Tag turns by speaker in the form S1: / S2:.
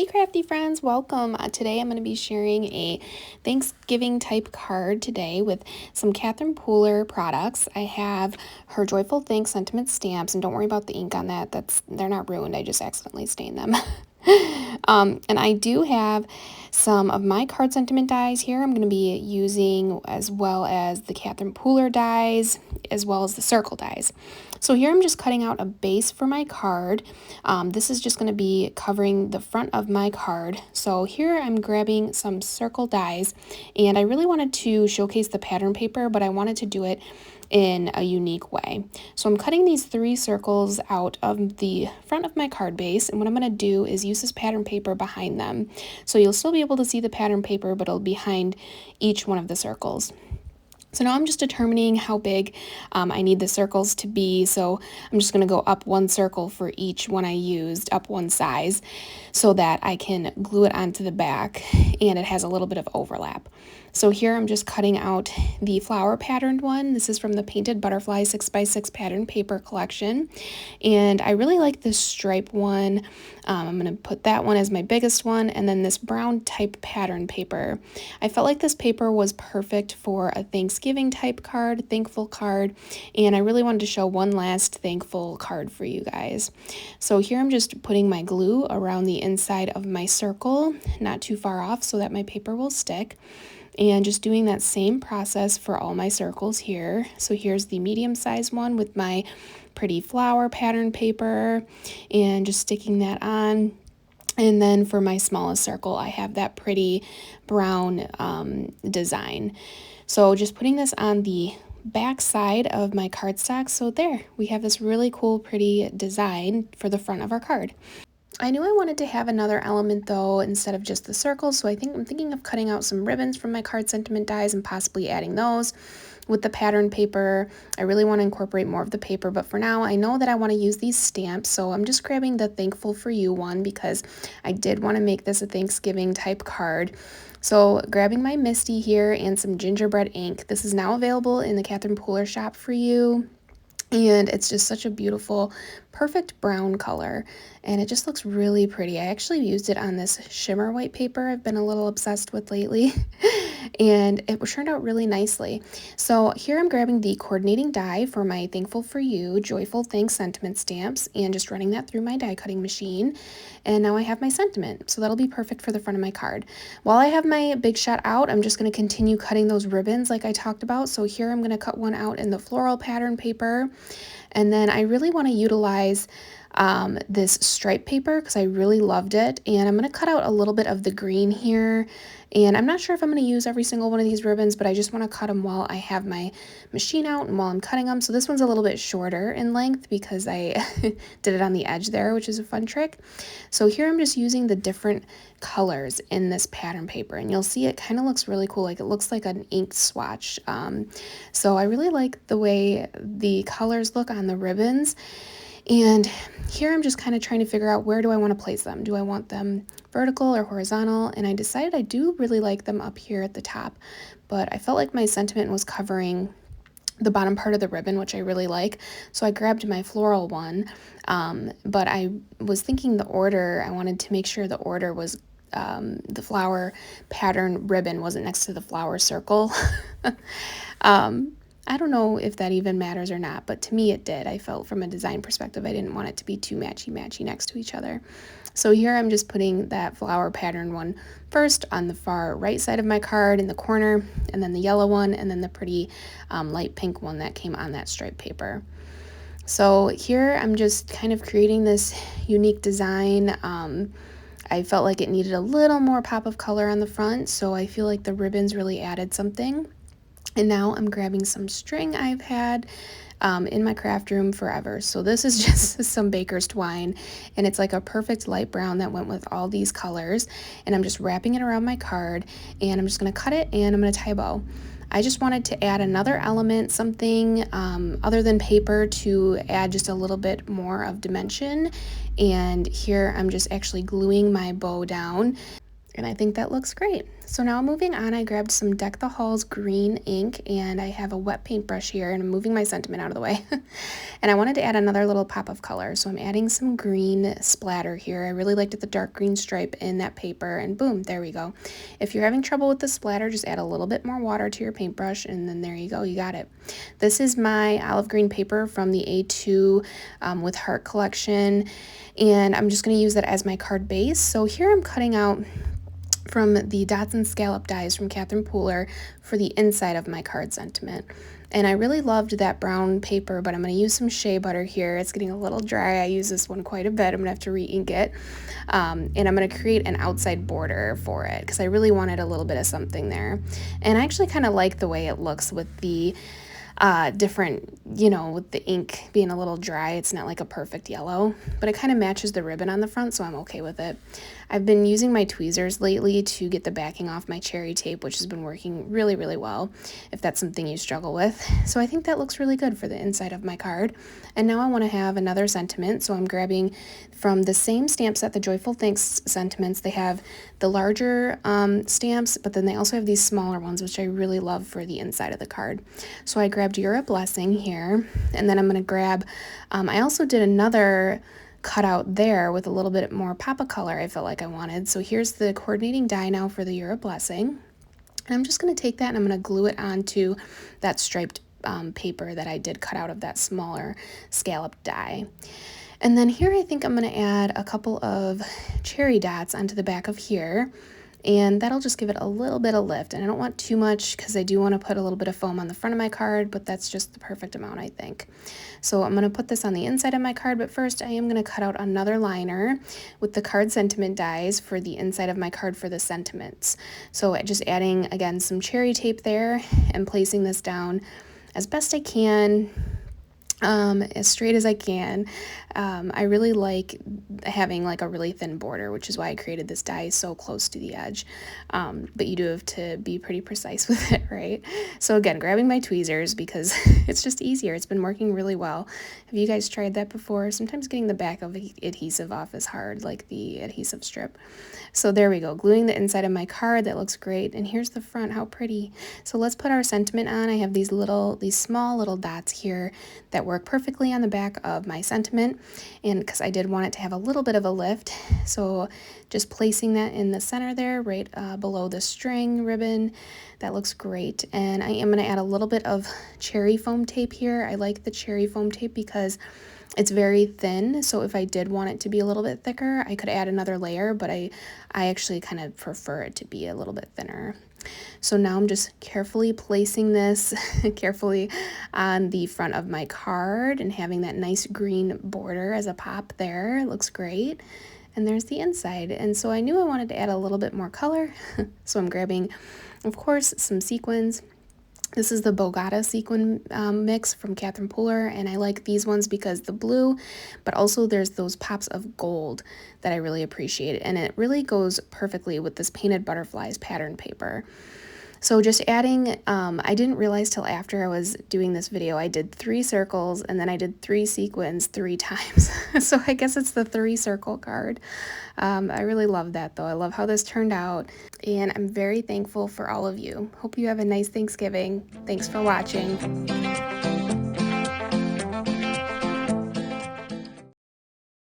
S1: Hey crafty friends, welcome. Today I'm going to be sharing a Thanksgiving type card today with some Catherine Pooler products. I have her Joyful Thanks sentiment stamps, and don't worry about the ink on that. They're not ruined. I just accidentally stained them. And I do have some of my card sentiment dies here. I'm going to be using as well as the Catherine Pooler dies, as well as the circle dies. So here I'm just cutting out a base for my card. This is just going to be covering the front of my card. So here I'm grabbing some circle dies, and I really wanted to showcase the pattern paper, but I wanted to do it in a unique way. So I'm cutting these 3 circles out of the front of my card base, and what I'm going to do is use this pattern paper behind them. So you'll still be able to see the pattern paper, but it'll be behind each one of the circles. So now I'm just determining how big I need the circles to be. So I'm just going to go up 1 circle for each one I used, up 1 size, so that I can glue it onto the back and it has a little bit of overlap. So here I'm just cutting out the flower patterned one. This is from the Painted Butterfly 6x6 pattern paper collection. And I really like this stripe one. I'm going to put that one as my biggest one, and then this brown type pattern paper. I felt like this paper was perfect for a Thanksgiving type card, thankful card, and I really wanted to show one last thankful card for you guys. So here I'm just putting my glue around the inside of my circle, not too far off so that my paper will stick. And just doing that same process for all my circles here. So here's the medium-sized one with my pretty flower pattern paper, and just sticking that on. And then for my smallest circle, I have that pretty brown design. So just putting this on the back side of my cardstock. So there, we have this really cool, pretty design for the front of our card. I knew I wanted to have another element though instead of just the circles, so I'm thinking of cutting out some ribbons from my card sentiment dies and possibly adding those with the pattern paper. I really want to incorporate more of the paper, but for now I know that I want to use these stamps, so I'm just grabbing the Thankful for You one because I did want to make this a Thanksgiving type card. So grabbing my Misty here and some gingerbread ink. This is now available in the Catherine Pooler shop for you. And it's just such a beautiful, perfect brown color, and it just looks really pretty. I actually used it on this shimmer white paper I've been a little obsessed with lately, and it turned out really nicely. So here I'm grabbing the coordinating die for my Thankful for You Joyful Thanks sentiment stamps and just running that through my die cutting machine, and now I have my sentiment, so that'll be perfect for the front of my card. While I have my Big Shot out, I'm just going to continue cutting those ribbons like I talked about. So here I'm going to cut one out in the floral pattern paper. And then I really want to utilize this stripe paper because I really loved it. And I'm going to cut out a little bit of the green here. And I'm not sure if I'm going to use every single one of these ribbons, but I just want to cut them while I have my machine out and while I'm cutting them. So this one's a little bit shorter in length because I did it on the edge there, which is a fun trick. So here I'm just using the different colors in this pattern paper, and you'll see it kind of looks really cool. Like it looks like an ink swatch. So I really like the way the colors look on the ribbons. And here I'm just kind of trying to figure out, where do I want to place them? Do I want them vertical or horizontal? And I decided I do really like them up here at the top, but I felt like my sentiment was covering the bottom part of the ribbon, which I really like. So I grabbed my floral one, but I was thinking the order, I wanted to make sure the order was the flower pattern ribbon wasn't next to the flower circle. I don't know if that even matters or not, but to me it did. I felt from a design perspective I didn't want it to be too matchy-matchy next to each other. So here I'm just putting that flower pattern one first on the far right side of my card in the corner, and then the yellow one, and then the pretty light pink one that came on that stripe paper. So here I'm just kind of creating this unique design. I felt like it needed a little more pop of color on the front, so I feel like the ribbons really added something. And now I'm grabbing some string I've had in my craft room forever. So this is just some baker's twine, and it's like a perfect light brown that went with all these colors. And I'm just wrapping it around my card, and I'm just going to cut it, and I'm going to tie a bow. I just wanted to add another element, something other than paper, to add just a little bit more of dimension. And here I'm just actually gluing my bow down. And I think that looks great. So now moving on, I grabbed some Deck the Halls green ink, and I have a wet paintbrush here, and I'm moving my sentiment out of the way. And I wanted to add another little pop of color, so I'm adding some green splatter here. I really liked the dark green stripe in that paper, and boom, there we go. If you're having trouble with the splatter, just add a little bit more water to your paintbrush, and then there you go, you got it. This is my olive green paper from the A2 with Heart collection, and I'm just going to use that as my card base. So here I'm cutting out from the Dots and Scallop dies from Catherine Pooler for the inside of my card sentiment. And I really loved that brown paper, but I'm going to use some shea butter here. It's getting a little dry. I use this one quite a bit. I'm going to have to re-ink it. And I'm going to create an outside border for it because I really wanted a little bit of something there. And I actually kind of like the way it looks with the different, with the ink being a little dry. It's not like a perfect yellow, but it kind of matches the ribbon on the front, so I'm okay with it. I've been using my tweezers lately to get the backing off my cherry tape, which has been working really, really well, if that's something you struggle with. So I think that looks really good for the inside of my card. And now I want to have another sentiment, so I'm grabbing from the same stamp set, the Joyful Thanks sentiments. They have the larger stamps, but then they also have these smaller ones, which I really love for the inside of the card. So I grabbed You're a Blessing here, and then I'm going to grab, I also did another cutout there with a little bit more pop of color I felt like I wanted. So here's the coordinating die now for the You're a Blessing. And I'm just going to take that and I'm going to glue it onto that striped paper that I did cut out of that smaller scallop die. And then here I think I'm going to add a couple of cherry dots onto the back of here, and that'll just give it a little bit of lift. And I don't want too much because I do want to put a little bit of foam on the front of my card, but that's just the perfect amount, I think. So I'm going to put this on the inside of my card, but first I am going to cut out another liner with the card sentiment dies for the inside of my card for the sentiments. So just adding, again, some cherry tape there and placing this down as best I can, as straight as I can. I really like having like a really thin border, which is why I created this die so close to the edge. But you do have to be pretty precise with it, right? So again, grabbing my tweezers because it's just easier. It's been working really well. Have you guys tried that before? Sometimes getting the back of adhesive off is hard, like the adhesive strip. So there we go, gluing the inside of my card. That looks great. And here's the front, how pretty. So let's put our sentiment on. I have these small little dots here that work perfectly on the back of my sentiment, and because I did want it to have a little bit of a lift, so just placing that in the center there, right below the string ribbon. That looks great. And I am going to add a little bit of cherry foam tape here. I like the cherry foam tape because it's very thin, so if I did want it to be a little bit thicker, I could add another layer, but I actually kind of prefer it to be a little bit thinner. So now I'm just carefully placing this carefully on the front of my card and having that nice green border as a pop there. It looks great. And there's the inside. And so I knew I wanted to add a little bit more color. So I'm grabbing, of course, some sequins. This is the Bogata sequin mix from Catherine Pooler, and I like these ones because the blue, but also there's those pops of gold that I really appreciate, and it really goes perfectly with this Painted Butterflies pattern paper. So just adding, I didn't realize till after I was doing this video, I did 3 circles and then I did 3 sequins 3 times. So I guess it's the 3 circle card. I really love that though. I love how this turned out, and I'm very thankful for all of you. Hope you have a nice Thanksgiving. Thanks for watching.